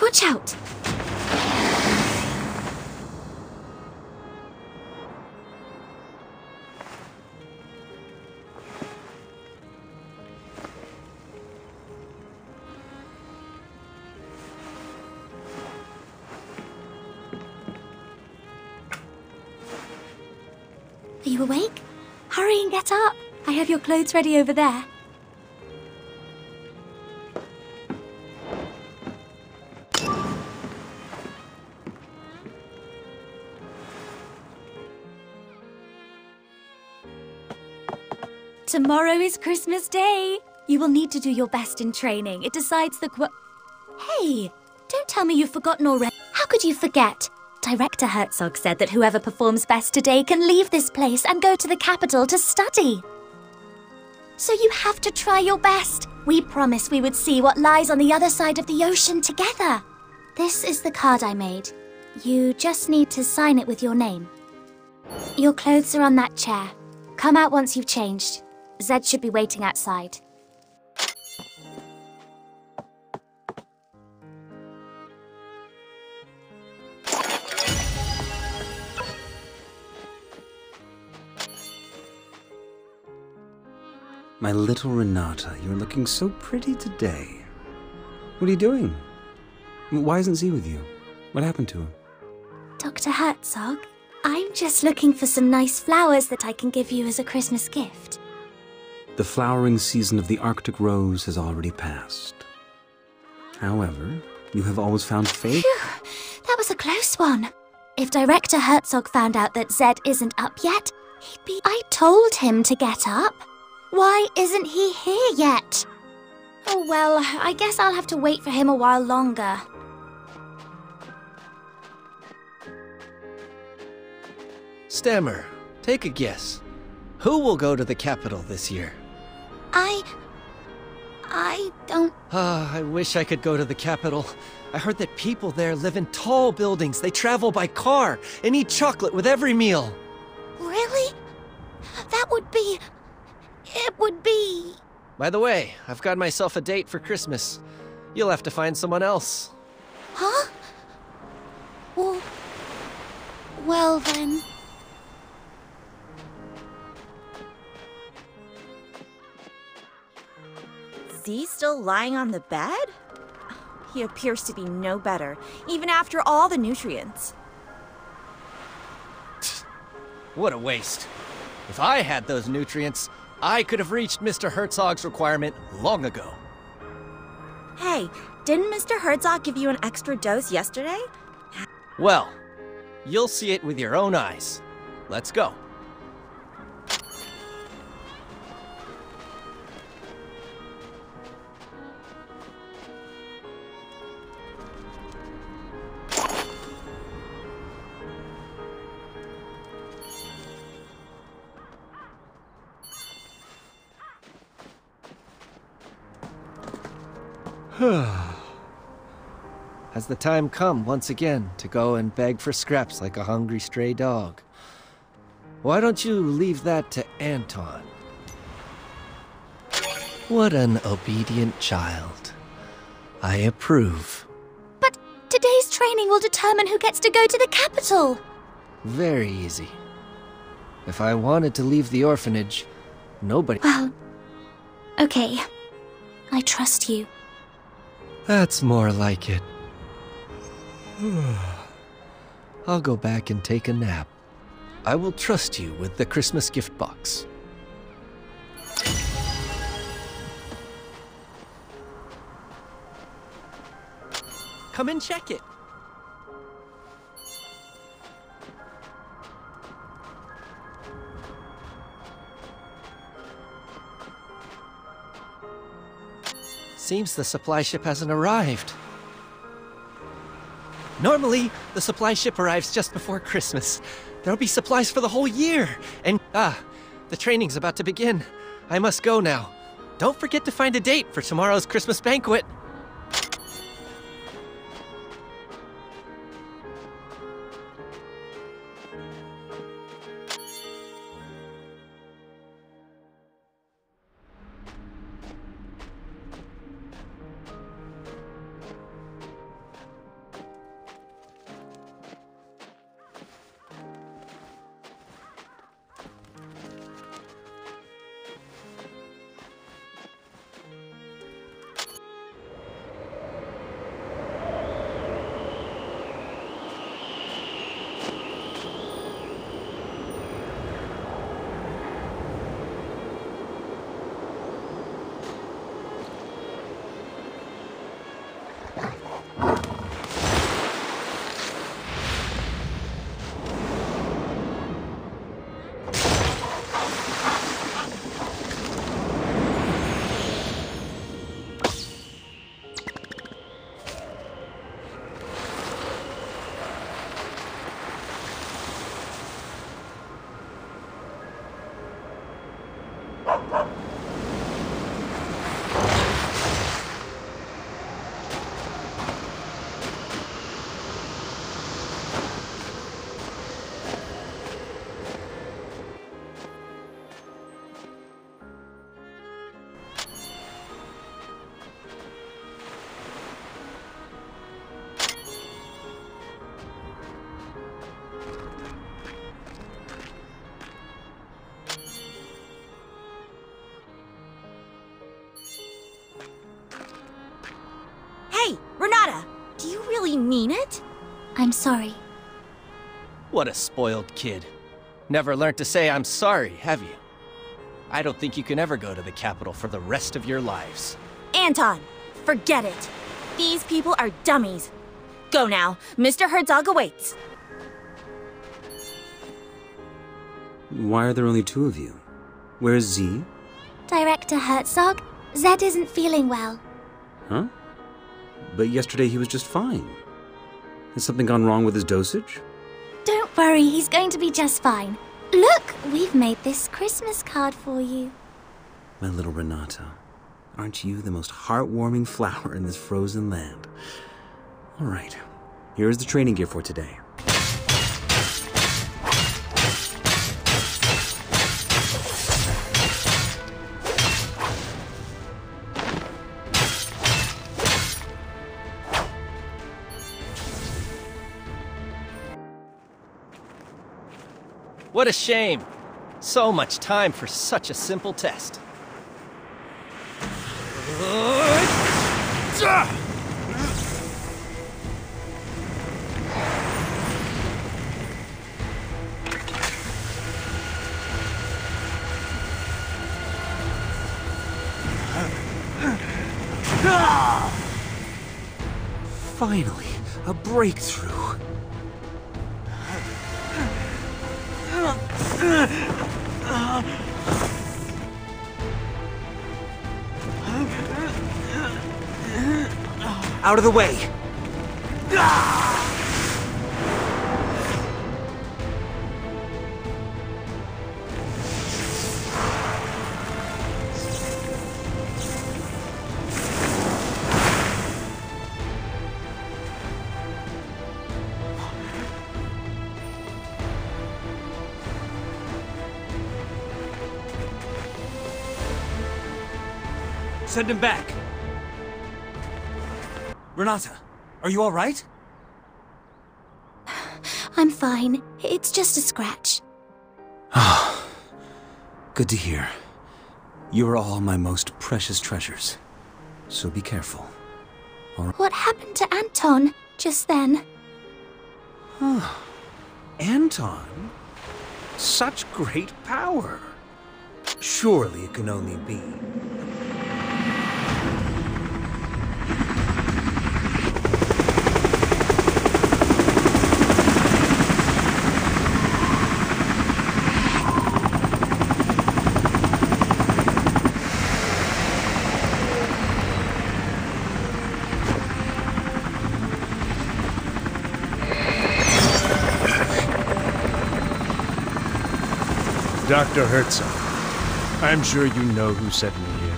watch out! Are you awake? Hurry and get up. I have your clothes ready over there. Tomorrow is Christmas Day. You will need to do your best in training. It decides the Hey, don't tell me you've forgotten already. How could you forget? Director Herzog said that whoever performs best today can leave this place and go to the capital to study. So you have to try your best. We promised we would see what lies on the other side of the ocean together. This is the card I made. You just need to sign it with your name. Your clothes are on that chair. Come out once you've changed. Zed should be waiting outside. My little Renata, you're looking so pretty today. What are you doing? Why isn't Z with you? What happened to him? Dr. Herzog, I'm just looking for some nice flowers that I can give you as a Christmas gift. The flowering season of the Arctic rose has already passed. However, you have always found faith. Phew, that was a close one. If Director Herzog found out that Zed isn't up yet, he'd be... I told him to get up. Why isn't he here yet? Oh well, I guess I'll have to wait for him a while longer. Stammer, take a guess. Who will go to the capital this year? I don't... I wish I could go to the capital. I heard that people there live in tall buildings, they travel by car, and eat chocolate with every meal. Really? That would be... It would be... By the way, I've got myself a date for Christmas. You'll have to find someone else. Huh? Well then... Is he still lying on the bed? He appears to be no better, even after all the nutrients. What a waste. If I had those nutrients, I could have reached Mr. Herzog's requirement long ago. Hey, didn't Mr. Herzog give you an extra dose yesterday? Well, you'll see it with your own eyes. Let's go. Has the time come once again to go and beg for scraps like a hungry stray dog? Why don't you leave that to Anton? What an obedient child. I approve. But today's training will determine who gets to go to the capital. Very easy. If I wanted to leave the orphanage, nobody... Well, okay. I trust you. That's more like it. I'll go back and take a nap. I will trust you with the Christmas gift box. Come and check it. Seems the supply ship hasn't arrived. Normally, the supply ship arrives just before Christmas. There'll be supplies for the whole year. And, the training's about to begin. I must go now. Don't forget to find a date for tomorrow's Christmas banquet. Hey, Renata, do you really mean it? I'm sorry. What a spoiled kid. Never learned to say I'm sorry, have you? I don't think you can ever go to the capital for the rest of your lives. Anton, forget it. These people are dummies. Go now. Mr. Herzog awaits. Why are there only two of you? Where's Z? Director Herzog, Zed isn't feeling well. Huh? But yesterday he was just fine. Has something gone wrong with his dosage? Don't worry, he's going to be just fine. Look, we've made this Christmas card for you. My little Renata, aren't you the most heartwarming flower in this frozen land? All right, here's the training gear for today. What a shame. So much time for such a simple test. Finally, a breakthrough. Out of the way! Send him back! Renata, are you all right? I'm fine. It's just a scratch. Good to hear. You are all my most precious treasures. So be careful. What happened to Anton just then? Anton? Such great power! Surely it can only be. Dr. Herzog, I'm sure you know who sent me here.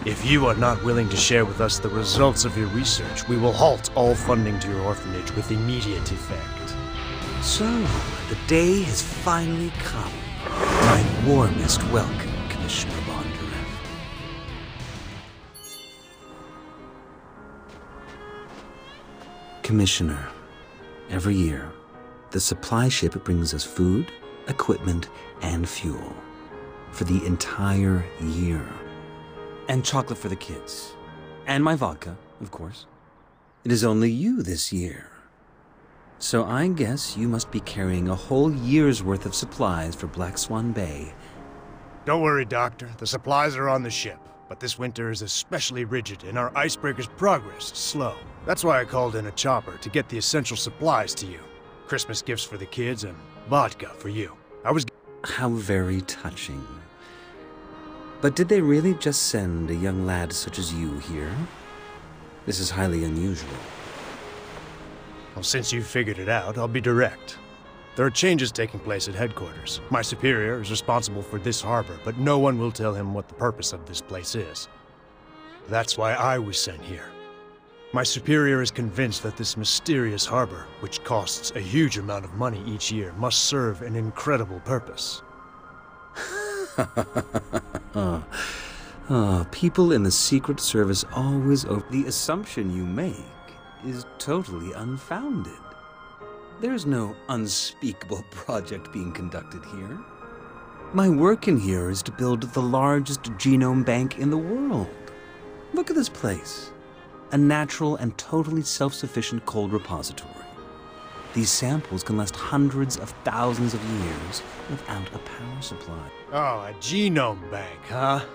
If you are not willing to share with us the results of your research, we will halt all funding to your orphanage with immediate effect. So, the day has finally come. My warmest welcome, Commissioner Bondarev. Commissioner, every year, the supply ship brings us food, equipment, and fuel for the entire year. And chocolate for the kids. And my vodka, of course. It is only you this year. So I guess you must be carrying a whole year's worth of supplies for Black Swan Bay. Don't worry, Doctor. The supplies are on the ship. But this winter is especially rigid, and our icebreaker's progress is slow. That's why I called in a chopper to get the essential supplies to you. Christmas gifts for the kids and vodka for you. How very touching. But did they really just send a young lad such as you here? This is highly unusual. Well, since you figured it out, I'll be direct. There are changes taking place at headquarters. My superior is responsible for this harbor, but no one will tell him what the purpose of this place is. That's why I was sent here. My superior is convinced that this mysterious harbor, which costs a huge amount of money each year, must serve an incredible purpose. People in the Secret Service always the assumption you make is totally unfounded. There's no unspeakable project being conducted here. My work in here is to build the largest genome bank in the world. Look at this place. A natural and totally self-sufficient cold repository. These samples can last hundreds of thousands of years without a power supply. Oh, a genome bank, huh?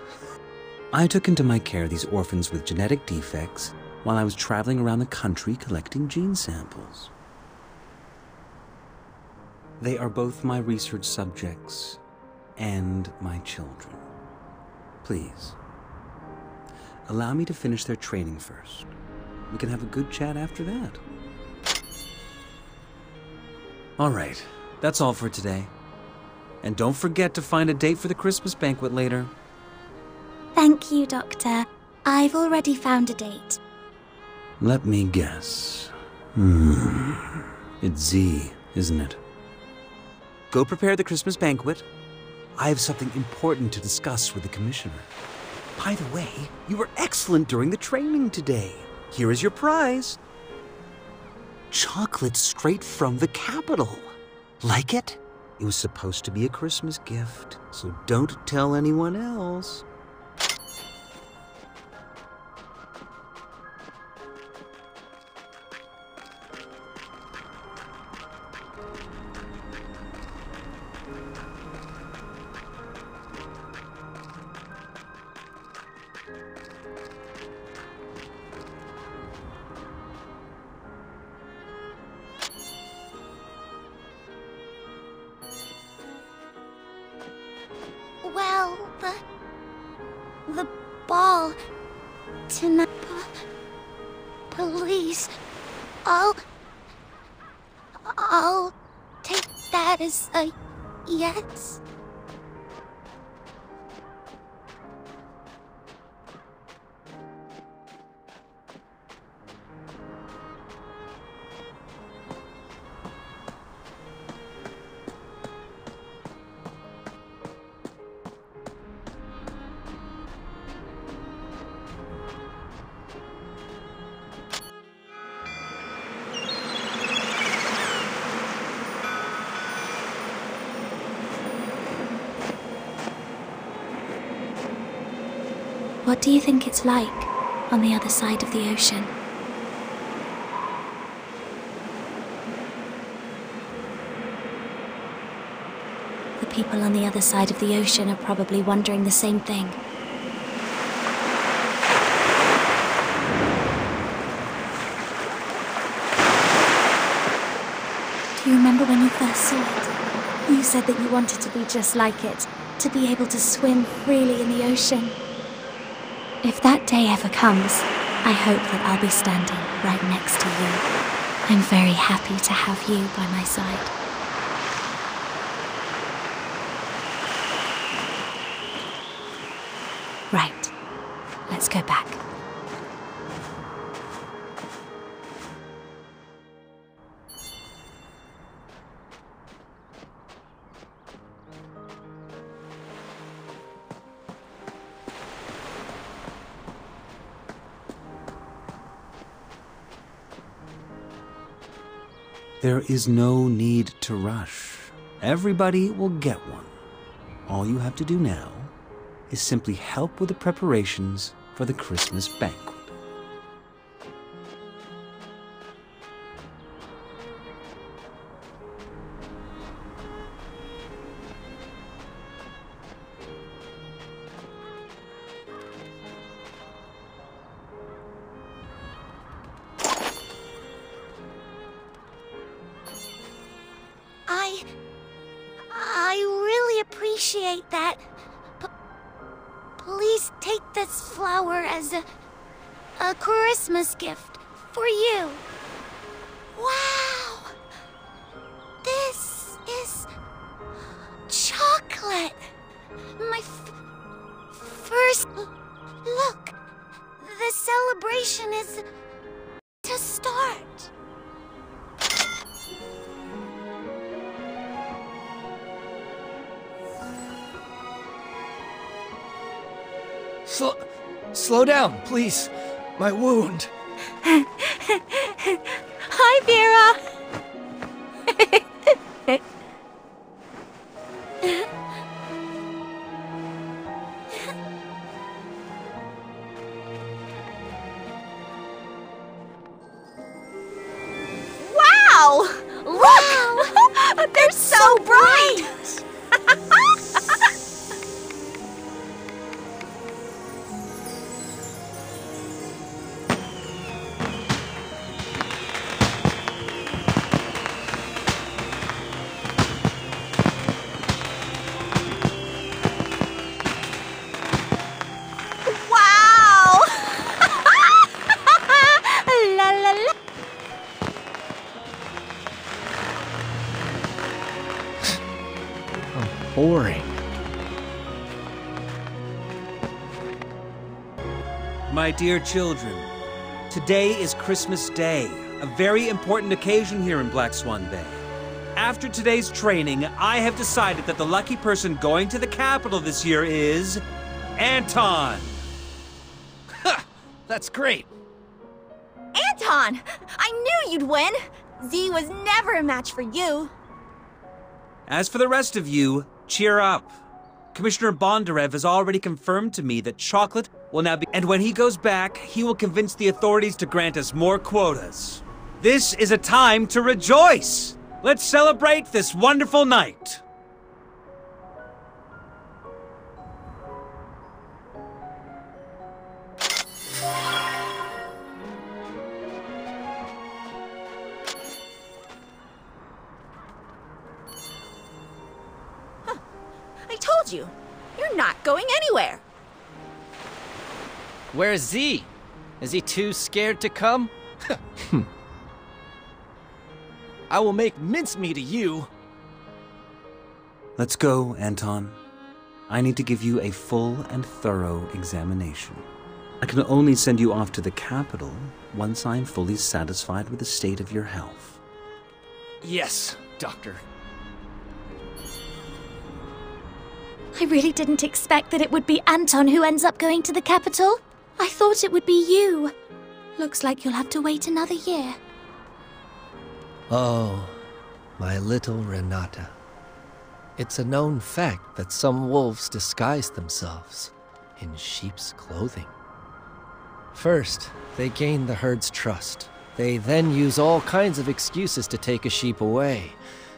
I took into my care these orphans with genetic defects while I was traveling around the country collecting gene samples. They are both my research subjects and my children. Please, allow me to finish their training first. We can have a good chat after that. All right, that's all for today. And don't forget to find a date for the Christmas banquet later. Thank you, Doctor. I've already found a date. Let me guess. It's Z, isn't it? Go prepare the Christmas banquet. I have something important to discuss with the Commissioner. By the way, you were excellent during the training today. Here is your prize. Chocolate straight from the capital. Like it? It was supposed to be a Christmas gift, so don't tell anyone else. Well, the ball tonight. Please, I'll take that as a yes. What do you think it's like on the other side of the ocean? The people on the other side of the ocean are probably wondering the same thing. Do you remember when you first saw it? You said that you wanted to be just like it, to be able to swim freely in the ocean. If that day ever comes, I hope that I'll be standing right next to you. I'm very happy to have you by my side. Right. Let's go back. There is no need to rush. Everybody will get one. All you have to do now is simply help with the preparations for the Christmas banquet. this flower as a Christmas gift for you. Wow! This is chocolate. My first look. The celebration is to start. Slow down, please. My wound. Hi, Vera. Wow! Look! They're so bright! Wow! La la la. Boring. My dear children, today is Christmas Day, a very important occasion here in Black Swan Bay. After today's training, I have decided that the lucky person going to the capital this year is Anton. Ha! That's great. Anton! I knew you'd win! Z was never a match for you. As for the rest of you, cheer up. Commissioner Bondarev has already confirmed to me that chocolate will now be... And when he goes back, he will convince the authorities to grant us more quotas. This is a time to rejoice! Let's celebrate this wonderful night! I told you, you're not going anywhere. Where's Z? Is he too scared to come? I will make mincemeat of you. Let's go, Anton. I need to give you a full and thorough examination. I can only send you off to the capital once I'm fully satisfied with the state of your health. Yes, Doctor. I really didn't expect that it would be Anton who ends up going to the capital. I thought it would be you. Looks like you'll have to wait another year. Oh, my little Renata. It's a known fact that some wolves disguise themselves in sheep's clothing. First, they gain the herd's trust. They then use all kinds of excuses to take a sheep away.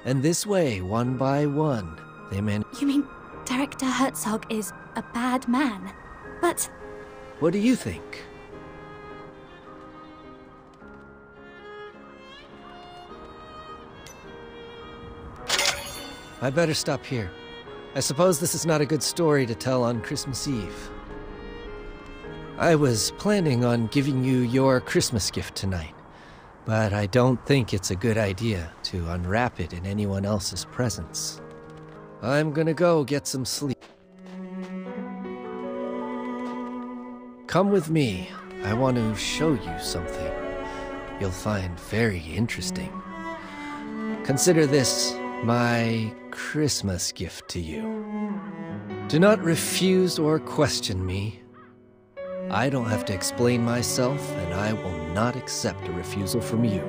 And this way, one by one, they manage... You mean Director Herzog is a bad man? But... What do you think? I better stop here. I suppose this is not a good story to tell on Christmas Eve. I was planning on giving you your Christmas gift tonight, but I don't think it's a good idea to unwrap it in anyone else's presence. I'm gonna go get some sleep. Come with me. I want to show you something you'll find very interesting. Consider this my Christmas gift to you. Do not refuse or question me. I don't have to explain myself, and I will not accept a refusal from you.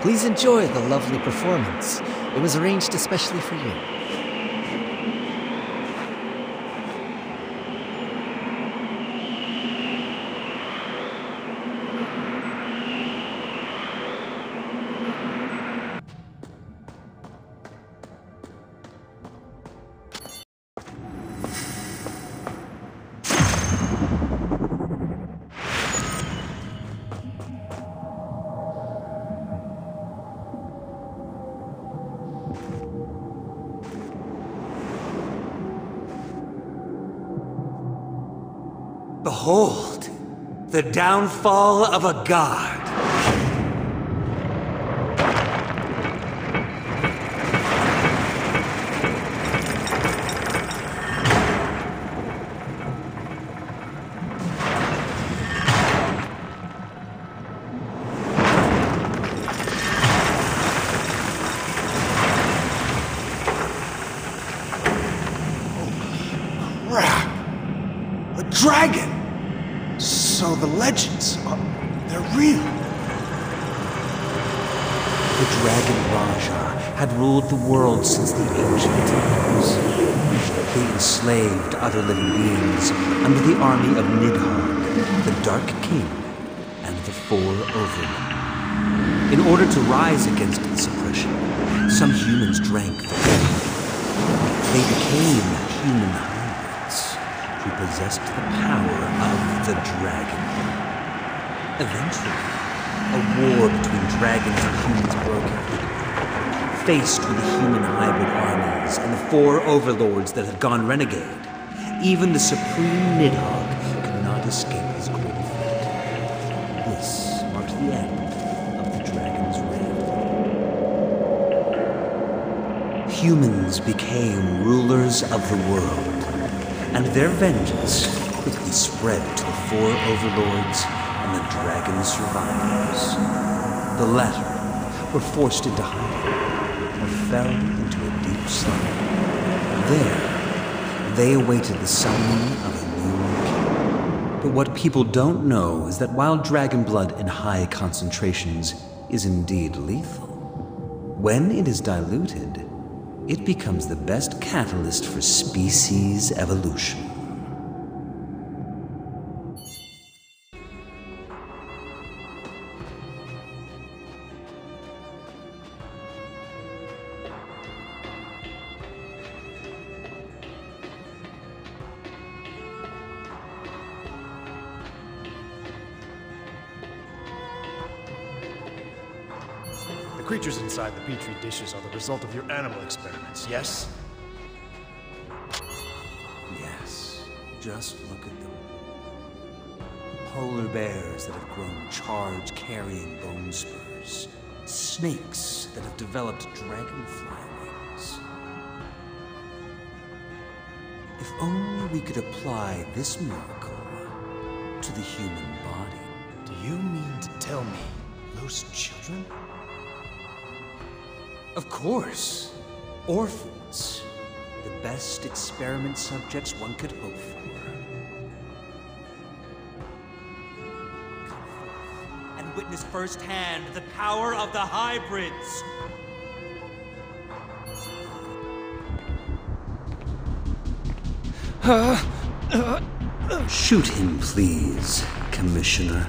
Please enjoy the lovely performance. It was arranged especially for you. Behold, the downfall of a god. Crap! A dragon! So the legends, they're real. The Dragon Raja had ruled the world since the ancient times. He enslaved other living beings under the army of Nidhogg, the Dark King, and the Four Overlords. In order to rise against this oppression, some humans drank the blood. They became human hybrids who possessed the power of the dragon. Eventually, a war between dragons and humans broke out. Faced with the human hybrid armies and the Four Overlords that had gone renegade, even the supreme Nidhogg could not escape his cruel fate. This marked the end of the dragon's reign. Humans became rulers of the world, and their vengeance quickly spread to the Four Overlords and the dragon's survivors. The latter were forced into hiding or fell into a deep slumber. There, they awaited the summoning of a new king. But what people don't know is that while dragon blood in high concentrations is indeed lethal, when it is diluted, it becomes the best catalyst for species evolution. The creatures inside the petri dishes are the result of your animal experiments, yes? Yes, just look at them. Polar bears that have grown charge-carrying bone spurs. Snakes that have developed dragonfly wings. If only we could apply this miracle to the human body. Do you mean to tell me those children? Of course. Orphans. The best experiment subjects one could hope for. Come forth and witness firsthand the power of the hybrids. Shoot him, please, Commissioner.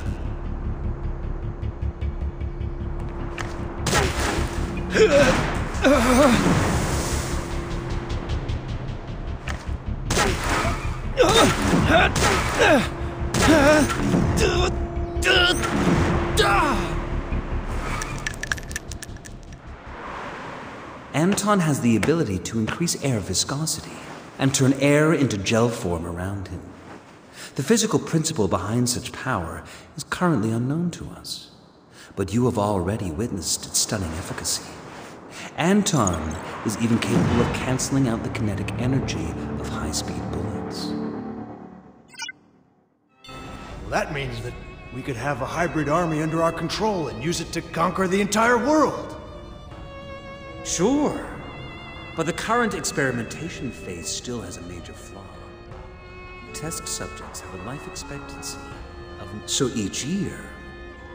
Anton has the ability to increase air viscosity and turn air into gel form around him. The physical principle behind such power is currently unknown to us, but you have already witnessed its stunning efficacy. Anton is even capable of canceling out the kinetic energy of high-speed bullets. Well, that means that we could have a hybrid army under our control and use it to conquer the entire world. Sure, but the current experimentation phase still has a major flaw. Test subjects have a life expectancy of... So each year,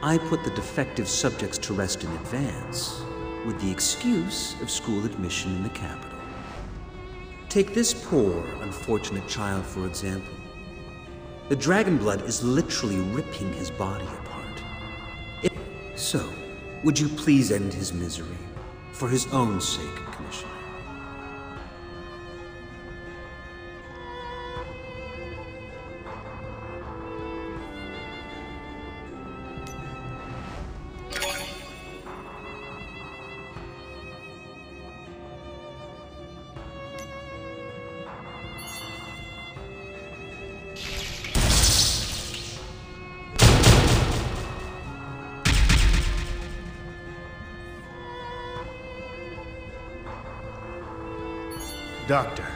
I put the defective subjects to rest in advance, with the excuse of school admission in the capital. Take this poor, unfortunate child, for example. The dragon blood is literally ripping his body apart. So, would you please end his misery, for his own sake, Commissioner? Doctor,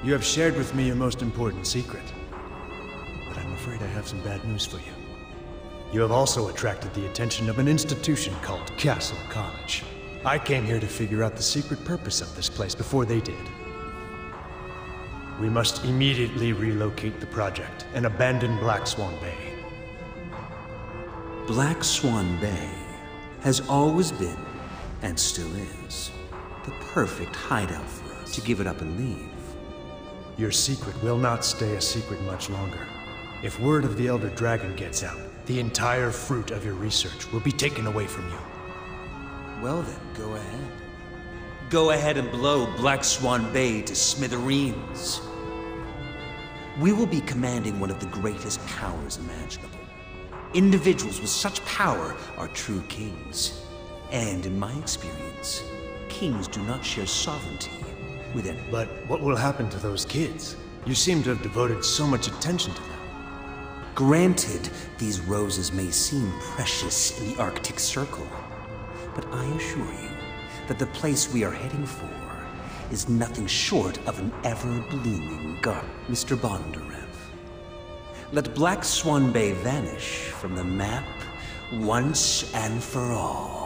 you have shared with me your most important secret. But I'm afraid I have some bad news for you. You have also attracted the attention of an institution called Castle College. I came here to figure out the secret purpose of this place before they did. We must immediately relocate the project and abandon Black Swan Bay. Black Swan Bay has always been, and still is, the perfect hideout for us to give it up and leave. Your secret will not stay a secret much longer. If word of the Elder Dragon gets out, the entire fruit of your research will be taken away from you. Well then, go ahead. Go ahead and blow Black Swan Bay to smithereens. We will be commanding one of the greatest powers imaginable. Individuals with such power are true kings. And in my experience, kings do not share sovereignty with anyone. But what will happen to those kids? You seem to have devoted so much attention to them. Granted, these roses may seem precious in the Arctic Circle, but I assure you that the place we are heading for is nothing short of an ever-blooming garden. Mr. Bondarev, let Black Swan Bay vanish from the map once and for all.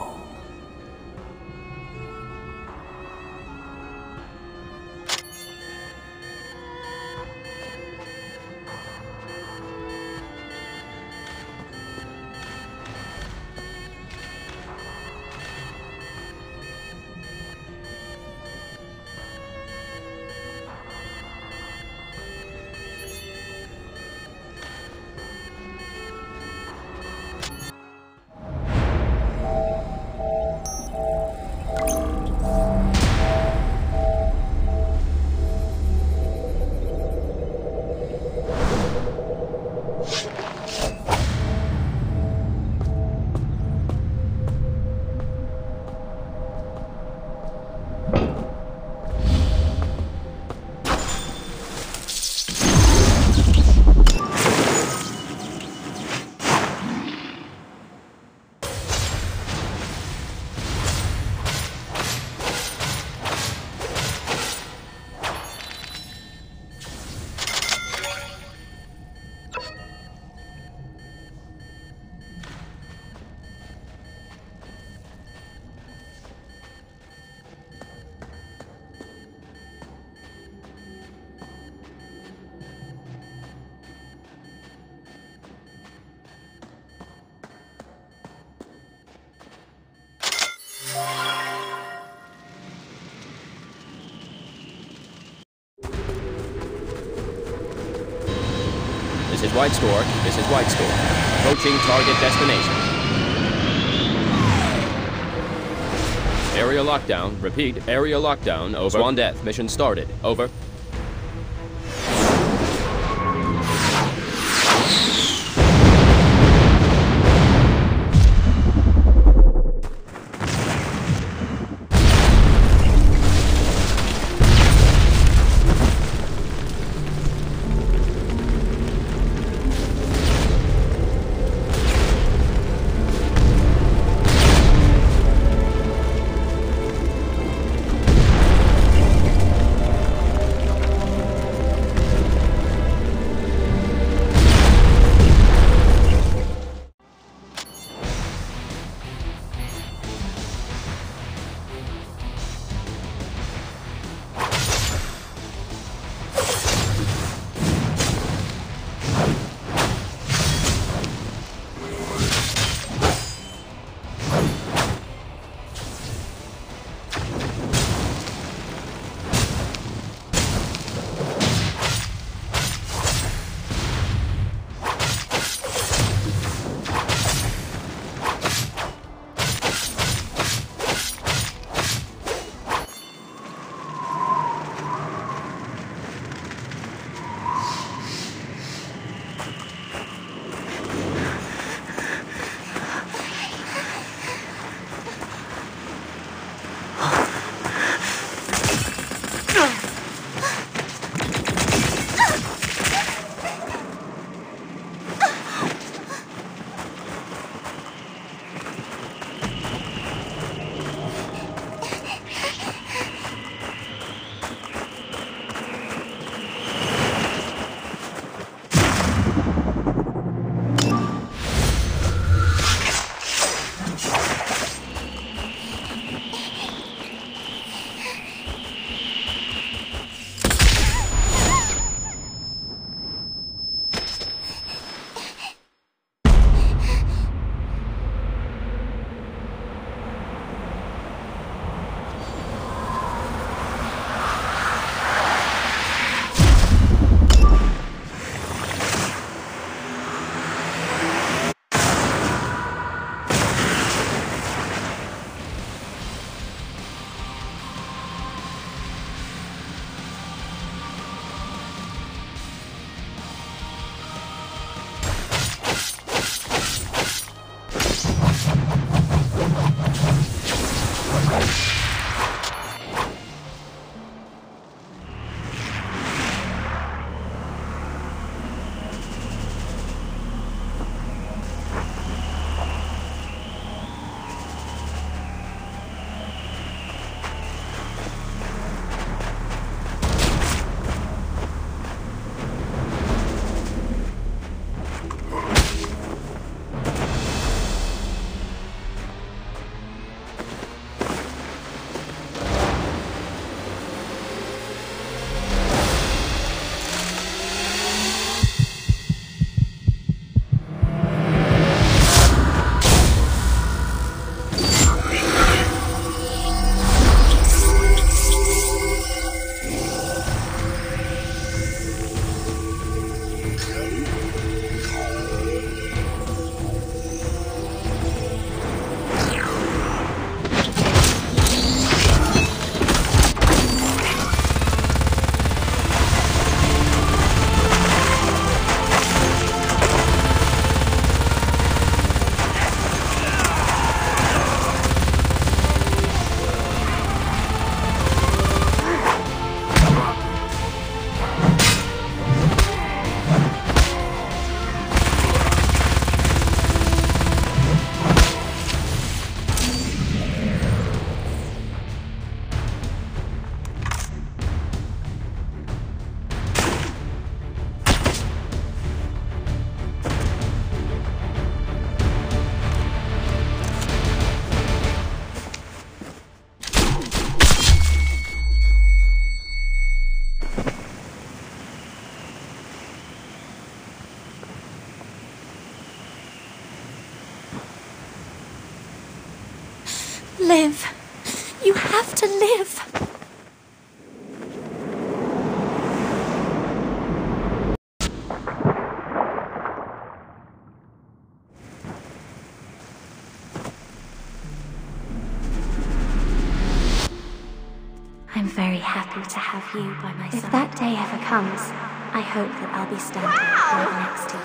This is White Stork. This is White Stork. Approaching target destination. Area lockdown. Repeat, area lockdown. Over. Swan Death. Mission started. Over. Live. You have to live. I'm very happy to have you by my side. If that day ever comes, I hope that I'll be standing right next to you.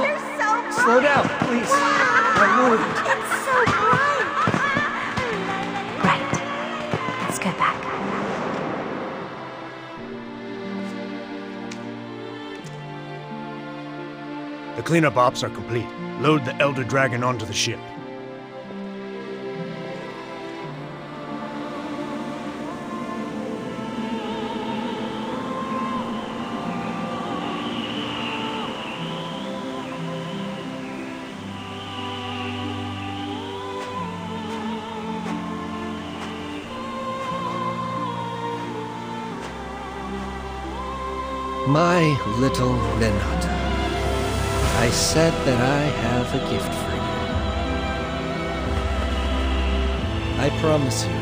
There's so bright! Slow down, please. My lord. It's so bright! Right. Let's go back. The cleanup ops are complete. Load the Elder Dragon onto the ship. My little Renata, I said that I have a gift for you. I promise you,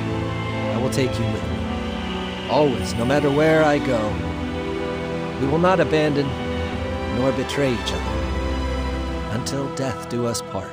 I will take you with me. Always, no matter where I go. We will not abandon nor betray each other until death do us part.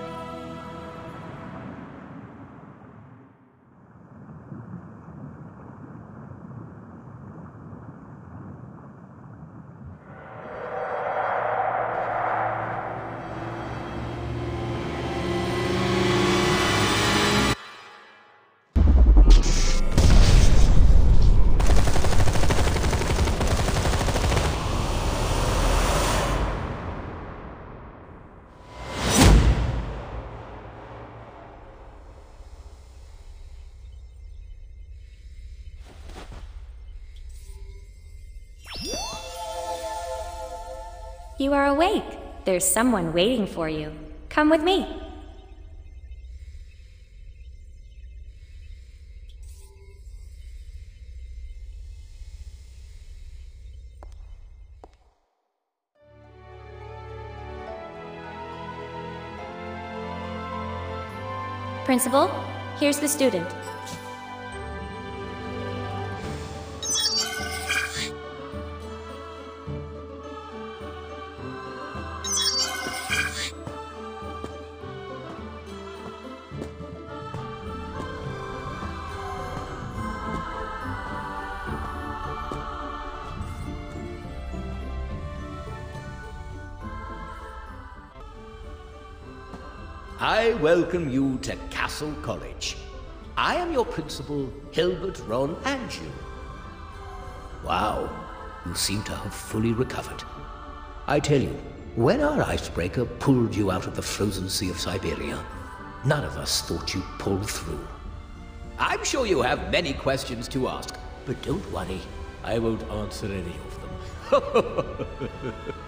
You are awake. There's someone waiting for you. Come with me. Principal, here's the student. I welcome you to Castle College. I am your principal, Hilbert, Ron, and you. Wow, you seem to have fully recovered. I tell you, when our icebreaker pulled you out of the frozen sea of Siberia, none of us thought you'd pull through. I'm sure you have many questions to ask, but don't worry, I won't answer any of them.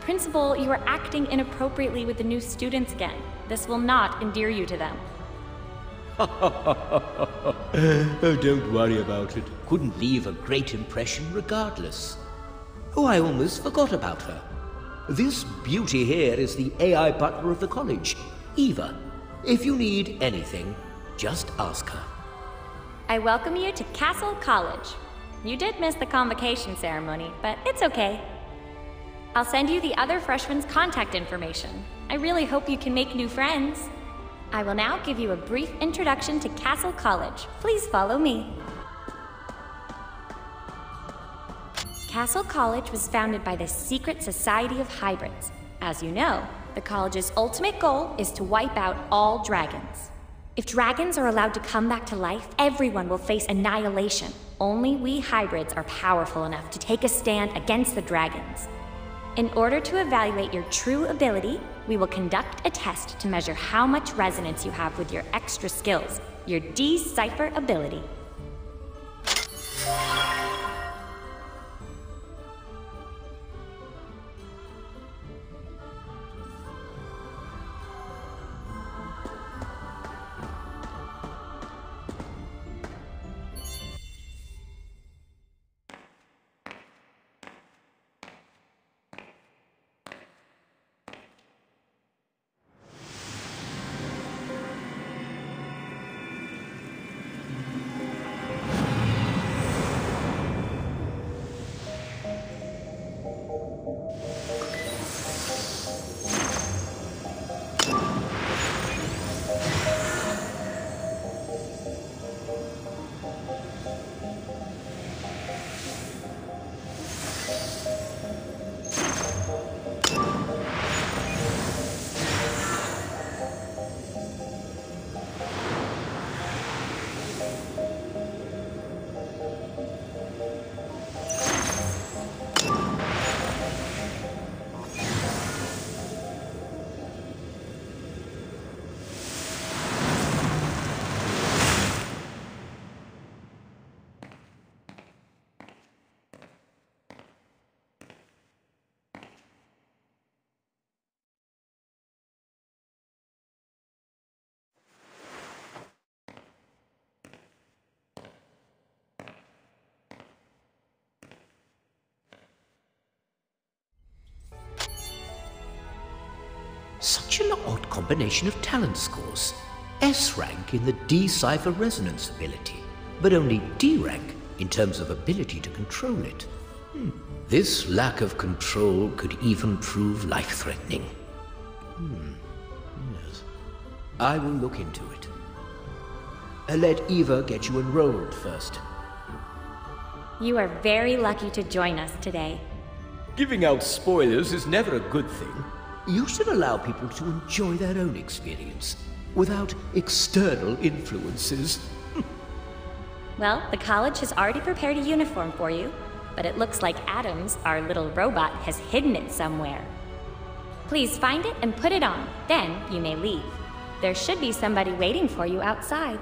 Principal, you are acting inappropriately with the new students again. This will not endear you to them. Oh, don't worry about it. Couldn't leave a great impression regardless. Oh, I almost forgot about her. This beauty here is the AI butler of the college, Eva. If you need anything, just ask her. I welcome you to Castle College. You did miss the convocation ceremony, but it's okay. I'll send you the other freshmen's contact information. I really hope you can make new friends. I will now give you a brief introduction to Castle College. Please follow me. Castle College was founded by the Secret Society of Hybrids. As you know, the college's ultimate goal is to wipe out all dragons. If dragons are allowed to come back to life, everyone will face annihilation. Only we hybrids are powerful enough to take a stand against the dragons. In order to evaluate your true ability, we will conduct a test to measure how much resonance you have with your extra skills, your decipher ability. Such an odd combination of talent scores. S rank in the decipher resonance ability, but only D rank in terms of ability to control it. This lack of control could even prove life-threatening. Yes. I will look into it. Let Eva get you enrolled first. You are very lucky to join us today. Giving out spoilers is never a good thing. You should allow people to enjoy their own experience, without external influences. Well, the college has already prepared a uniform for you, but it looks like Adams, our little robot, has hidden it somewhere. Please find it and put it on, then you may leave. There should be somebody waiting for you outside.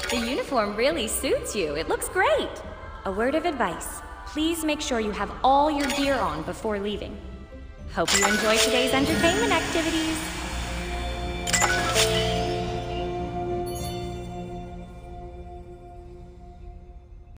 The uniform really suits you. It looks great. A word of advice. Please make sure you have all your gear on before leaving. Hope you enjoy today's entertainment activities.